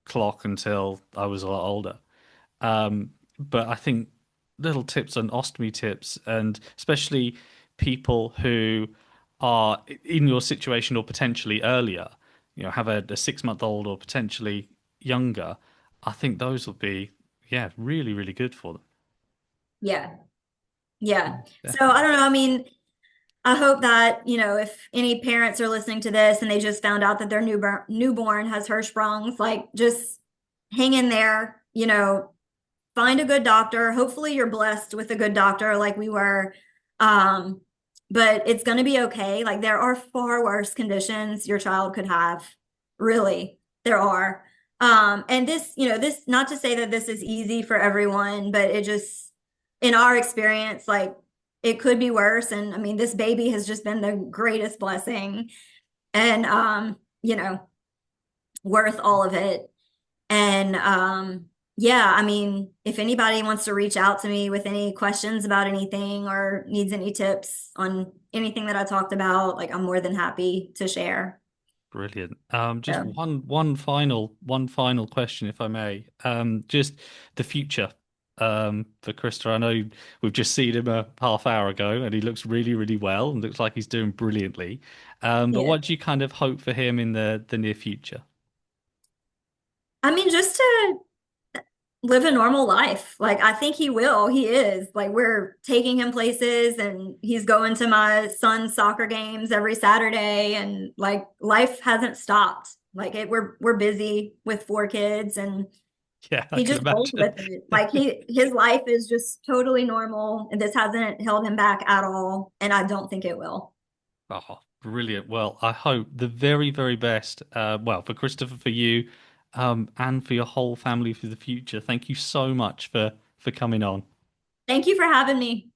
clock until I was a lot older. But I think little tips on ostomy tips, and especially people who are in your situation or potentially earlier, have a 6 month old or potentially younger. I think those will be, yeah, really, really good for them.
Yeah. Yeah. So I
Definitely.
don't know. I mean, I hope that, if any parents are listening to this and they just found out that their newborn has Hirschsprung's, like just hang in there, find a good doctor. Hopefully you're blessed with a good doctor like we were. Um, but it's going to be okay. Like there are far worse conditions your child could have. Really, there are. And this, not to say that this is easy for everyone, but it just, in our experience, like it could be worse. And I mean, this baby has just been the greatest blessing and, worth all of it. And, yeah, I mean, if anybody wants to reach out to me with any questions about anything or needs any tips on anything that I talked about, like I'm more than happy to share.
Brilliant. Just
So,
one final question, if I may. Just the future for Krista. I know we've just seen him a half hour ago, and he looks really, really well, and looks like he's doing brilliantly. But
yeah.
what do you kind of hope for him in the near future?
I mean, just to live a normal life. Like I think he will. He is. Like we're taking him places and he's going to my son's soccer games every Saturday and like life hasn't stopped. Like we're busy with four kids and
Yeah, I
he
can
just rolls
imagine.
with it. Like his life is just totally normal and this hasn't held him back at all and I don't think it will.
Oh, brilliant. Well, I hope the very, very best, well, for Christopher, for you, and for your whole family for the future. Thank you so much for coming on.
Thank you for having me.